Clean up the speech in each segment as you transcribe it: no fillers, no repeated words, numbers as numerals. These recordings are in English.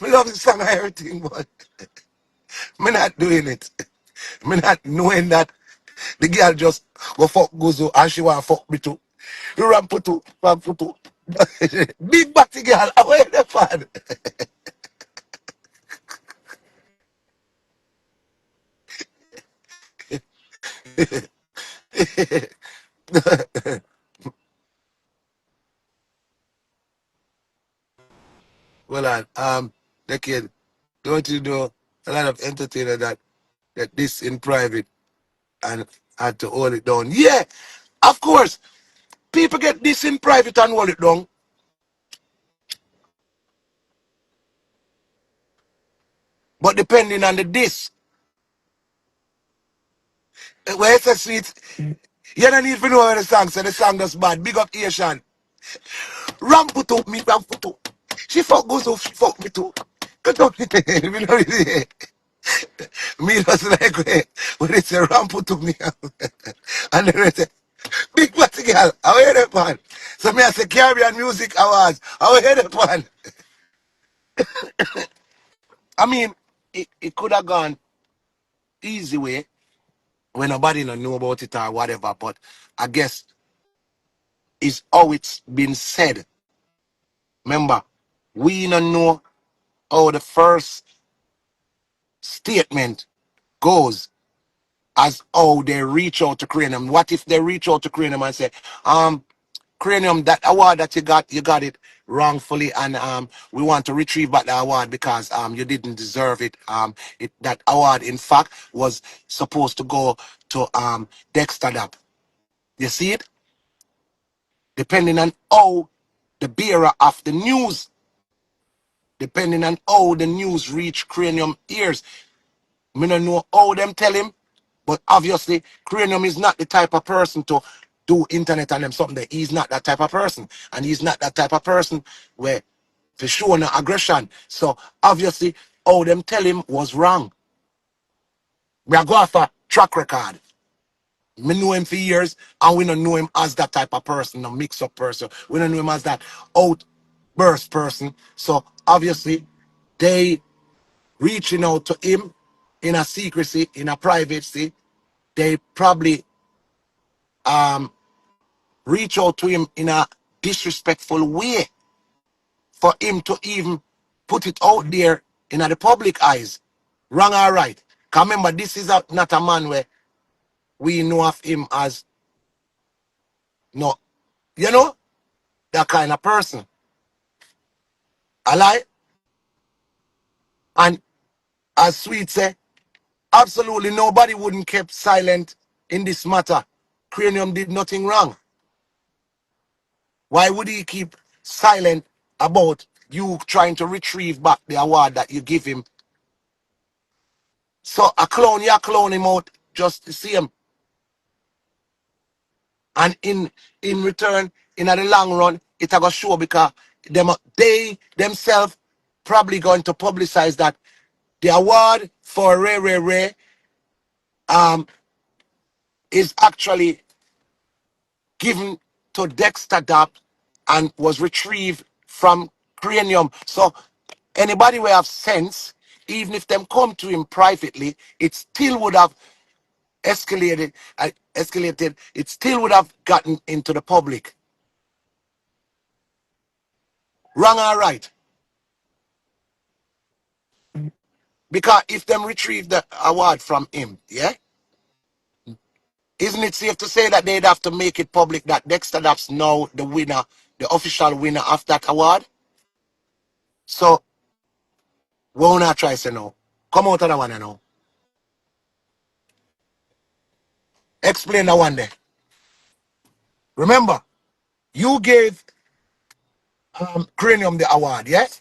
Me love the song and everything, but me not doing it. Me not knowing that the girl just go fuck Gozo and she want fuck me too. You ram put too. Big batty girl, away the fan. Well, the kid, don't you know a lot of entertainer that this in private and had to hold it down. Yeah, of course. People get this in private and hold it down. But depending on the disc, where it's a sweet, you don't need to know where the song, so the song is bad. Big up Asian. Ram put up me, ram put up. She fuck goes off, she fuck me too. Cut up. Me know really. Me just like when they say ram put up me. And then they say, big party girl, how hear that man? So me I say Caribbean Music Awards, how hear that man? I mean, it could have gone easy way when nobody don't know about it or whatever, but I guess it's how it's been said. Remember, we don't know how the first statement goes as how they reach out to Kranium. What if they reach out to Kranium and say, Kranium, that award that you got it wrongfully, and we want to retrieve back the award because you didn't deserve it. That award, in fact, was supposed to go to DEXTA. You see it? Depending on how the bearer of the news, depending on how the news reach Kranium ears. Me don't know how them tell him, but obviously Kranium is not the type of person to do internet and them something that he's not that type of person. And he's not that type of person where for sure no aggression. So obviously how them tell him was wrong. We are going for track record. Me know him for years and we don't know him as that type of person, a mix up person. We don't know him as that outburst person. So obviously they reaching out to him in a secrecy, in a privacy. They probably reach out to him in a disrespectful way for him to even put it out there in the public eyes. Wrong or right. Because remember, this is not a man where we know of him as, no, you know, that kind of person. I lie. And as Sweet say, absolutely nobody wouldn't keep silent in this matter. Kranium did nothing wrong. Why would he keep silent about you trying to retrieve back the award that you give him? So you clown him out just to see him. And in return, in the long run, it a go show because they themselves probably going to publicize that the award for Ray is actually given to Dexter Daps and was retrieved from Kranium. So anybody will have sense, even if them come to him privately, it still would have escalated. It still would have gotten into the public. Wrong or right? Because if them retrieve the award from him, yeah, isn't it safe to say that they'd have to make it public that Dexter Daps now the winner, the official winner of that award? So won't I try say no? Come out of that one and now. Explain that one there. Remember, you gave Kranium the award, yes?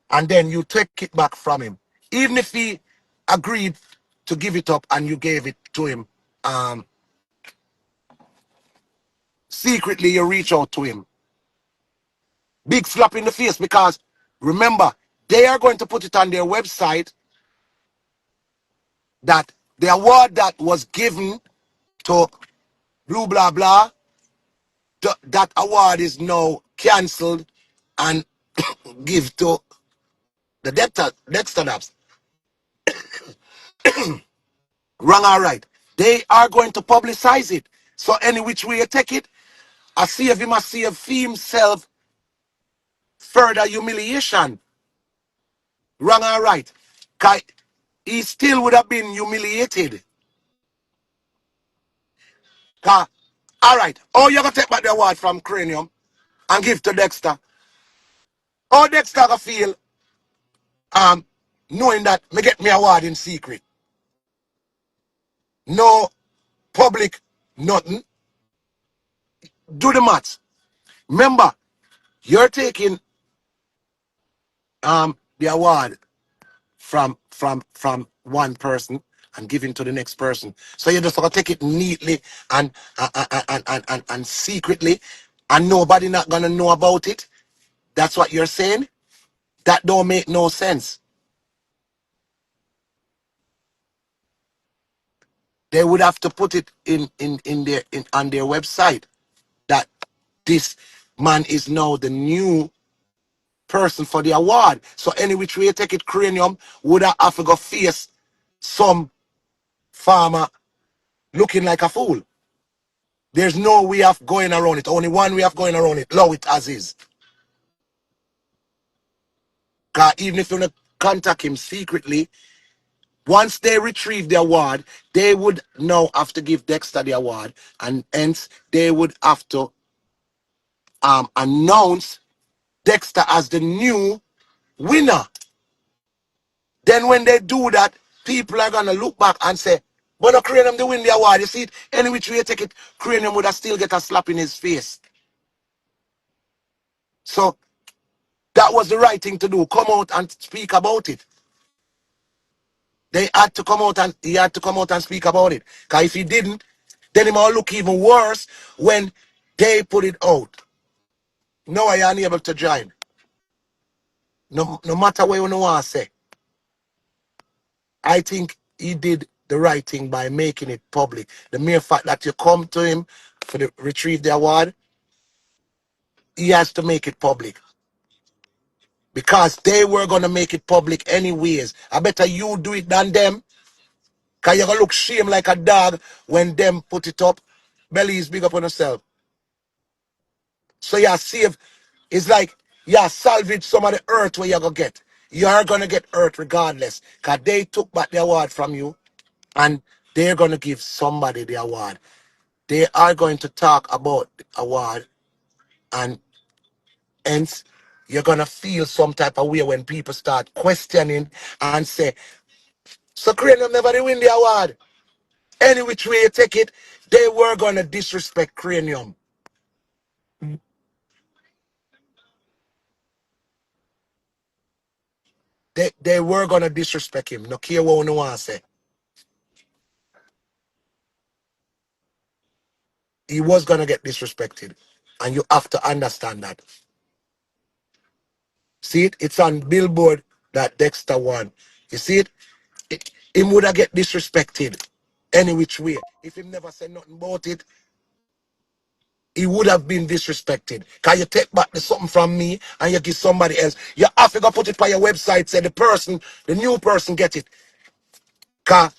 And then you take it back from him. Even if he agreed to give it up and you gave it to him, um, secretly you reach out to him. Big slap in the face because remember, they are going to put it on their website that the award that was given to blue blah blah, that award is now cancelled and give to the DEXTA Daps, wrong or right, they are going to publicize it. So any which way you take it, I see if he must see if himself further humiliation. Wrong or right. 'Cause he still would have been humiliated. 'Cause, all right, oh, you're going to take back the award from Kranium and give to DEXTA. How DEXTA gonna feel um knowing that me get me award in secret? No public, nothing. Do the maths. Remember, you're taking the award from one person and giving to the next person. So you're just gonna take it neatly and secretly, and nobody not gonna know about it. That's what you're saying. That don't make no sense. They would have to put it in their on their website that this man is now the new person for the award. So any which way you take it, Kranium would have to go face some farmer looking like a fool. There's no way of going around it. Only one way of going around it. Allow it as is. Because even if you don't contact him secretly, once they retrieve the award, they would now have to give DEXTA the award, and hence they would have to announce DEXTA as the new winner. Then when they do that, people are gonna look back and say, but no, Kranium they win the award. You see it? Any which way you take it, Kranium would have still get a slap in his face. So that was the right thing to do. Come out and speak about it. They had to come out and he had to come out and speak about it. Because if he didn't, then it might look even worse when they put it out. No, I ain't able to join. No matter what you want to say. I think he did the right thing by making it public. The mere fact that you come to him for the retrieve the award, he has to make it public. Because they were gonna make it public anyways. I better you do it than them. Cause you're gonna look shame like a dog when them put it up. Belly is big up on yourself. So yeah, save. It's like yeah, salvage some of the earth where you're gonna get. You're gonna get earth regardless. Cause they took back the award from you and they're gonna give somebody the award. They are going to talk about the award, and hence you're gonna feel some type of way when people start questioning and say, so Kranium never did win the award. Any which way you take it, they were gonna disrespect Kranium. They were gonna disrespect him. No care what you want to say. He was gonna get disrespected. And you have to understand that. See it? It's on Billboard that DEXTA won. You see it? Him would have get disrespected any which way. If he never said nothing about it, he would have been disrespected. Can you take back the something from me and you give somebody else? You have to go put it on your website, say the new person get it. Cause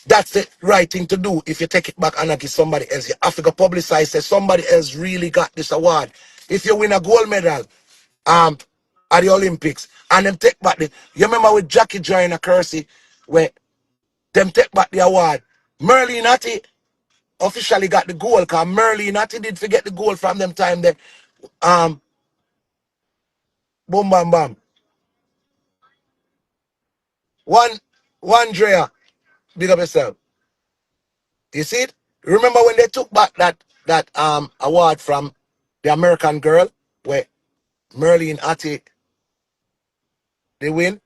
that's the right thing to do. If you take it back and give somebody else, you have to go publicize, say somebody else really got this award. If you win a gold medal at the Olympics and them take back the, you remember with Jackie Joyner Kersey where them take back the award. Merlin Natty officially got the goal because Merlin Natty did forget the goal from them time there. Um, boom bam bam. One Drea, big up yourself. You see it? Remember when they took back that award from the American girl where Merlin Atty they win?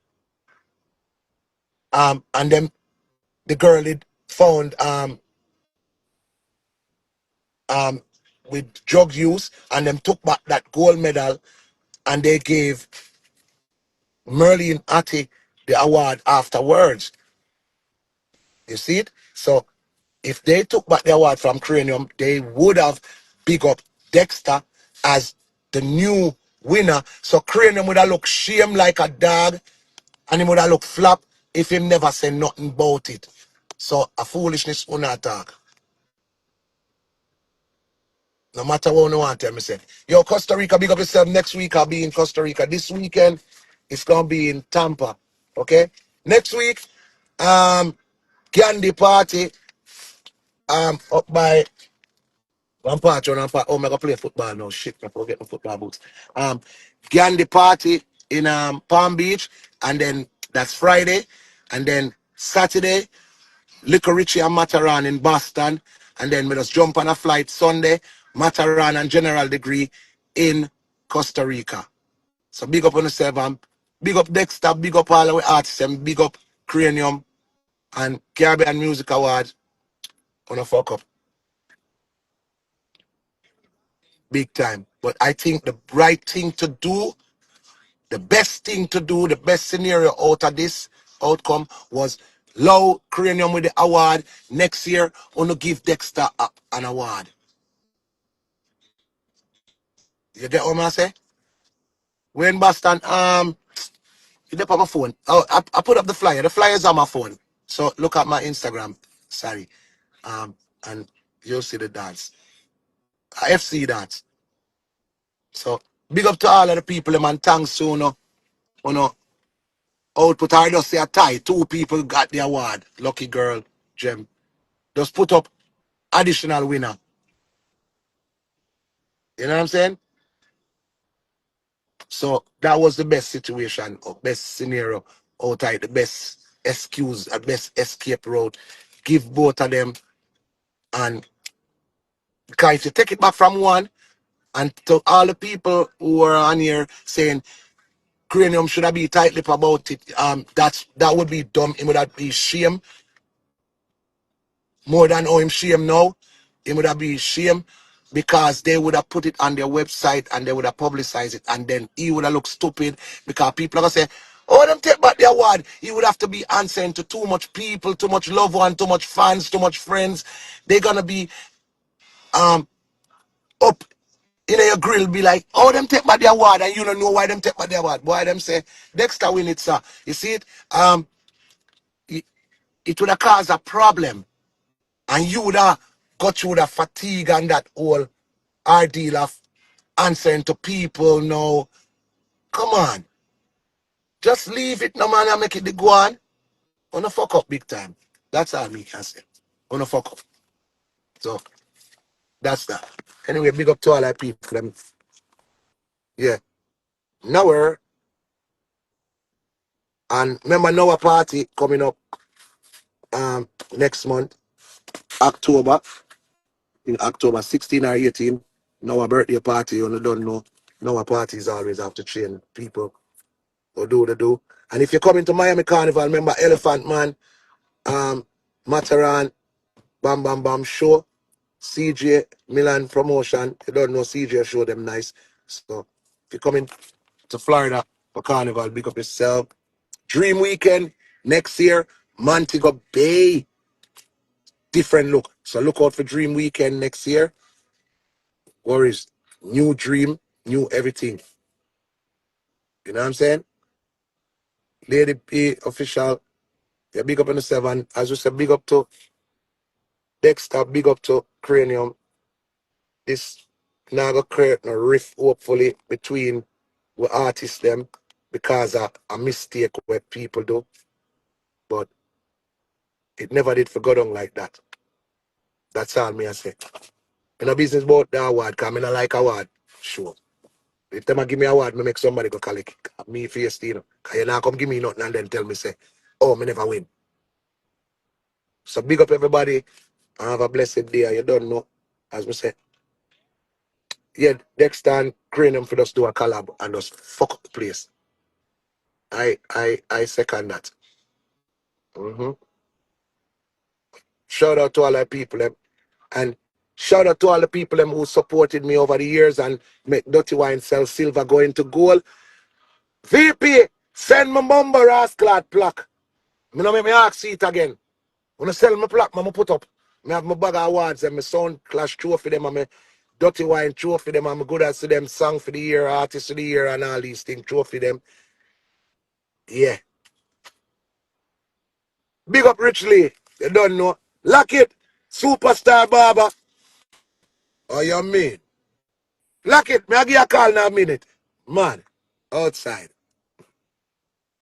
And then the girl had found um with drug use and them took back that gold medal and they gave Merlin Atty the award afterwards. You see it? So if they took back the award from Kranium, they would have big up DEXTA as the new winner. So Kranium would have looked shame like a dog And him would have look flap if him never say nothing about it. So a foolishness will not talk. No matter what you want to tell me, say. Yo, Costa Rica, big up yourself. Next week I'll be in Costa Rica. This weekend it's gonna be in Tampa. Okay? Next week, Candy party up by one part on part. Oh, I'm gonna play football now. Shit, I forget my football boots. Candy party in Palm Beach, and then that's Friday, and then Saturday. Little Richie and Matterhorn in Boston, and then we just jump on a flight Sunday, Matterhorn and General Degree in Costa Rica. So big up on yourself, big up DEXTA, big up all our artists, and big up Kranium and Caribbean Music Award on a fuck up. Big time. But I think the right thing to do, the best thing to do, the best scenario out of this outcome was low Kranium with the award. Next year, want to give DEXTA an award. You get what I say? We're in Boston. You dip on my phone. Oh, I put up the flyer. The flyer's on my phone. So look at my Instagram. Sorry. Um, and you'll see the dance. FC dance. So big up to all of the people, man. Thanks to you know, output. I just say a tie. Two people got the award. Lucky girl, Gem. Just put up additional winner. You know what I'm saying? So that was the best situation or best scenario outside the best excuse, the best escape route. Give both of them, and because if you take it back from one and to all the people who were on here saying Kranium should have be tight-lipped about it, that would be dumb. It would have be shame more than how him shame now. It would have been shame because they would have put it on their website and they would have publicized it, and then he would have looked stupid because people are gonna say, oh, them take back the award. He would have to be answering to too much people, too much loved one, too much fans, too much friends. They're gonna be up in your grill, be like, oh, them take back the award, and you don't know why them take back the award. Boy, them say DEXTA win it, sir. You see it? It, it would have caused a problem. And you would have got through the fatigue and that whole ordeal of answering to people now. Come on. Just leave it, no man, and make it the go on. Wanna fuck up big time. That's all me can say. Wanna fuck up. So that's that. Anyway, big up to all our people. Them. Yeah. Now we're and remember now a party coming up next month, October. In October 16 or 18. Now a birthday party, you don't know. Now a parties always have to train people or do the do. And if you're coming to Miami Carnival, remember Elephant Man, Matterhorn, Bam Bam Bam Show, CJ Milan Promotion. You don't know CJ show them nice. So if you're coming to Florida for Carnival, big up yourself. Dream Weekend next year, Montego Bay. Different look. So look out for Dream Weekend next year. Worries. New dream, new everything. You know what I'm saying? Lady P official. Yeah, big up on the 7. As we said, big up to DEXTA, big up to Kranium. This now gonna create a rift, hopefully, between the artists them because of a mistake what people do. But it never did for go down like that. That's all me I say. In a business about the award, because I don't like award. Sure. If them a give me award, me make somebody go collect it. Me face, you know. Because you not come give me nothing and then tell me say, oh, me never win. So big up everybody and have a blessed day. You don't know. As we say. Yeah, next time Kranium for us do a collab and just fuck up the place. I second that. hmm Shout out to all the people them. And shout out to all the people them who supported me over the years and make Dirty Wine sell silver go into gold. VP, send my mumbo rascal plaque. Me no make me ask see it again. When I sell my plaque, I put up. I have my bag of awards and my sound clash trophy them and my Dirty Wine trophy them and my good as to them song for the year, artist of the year and all these things trophy them. Yeah. Big up Rich Lee. You don't know. Lock it. Superstar Barber. Oh, you mean? Lock it. Me I give you a call in a minute. Man. Outside.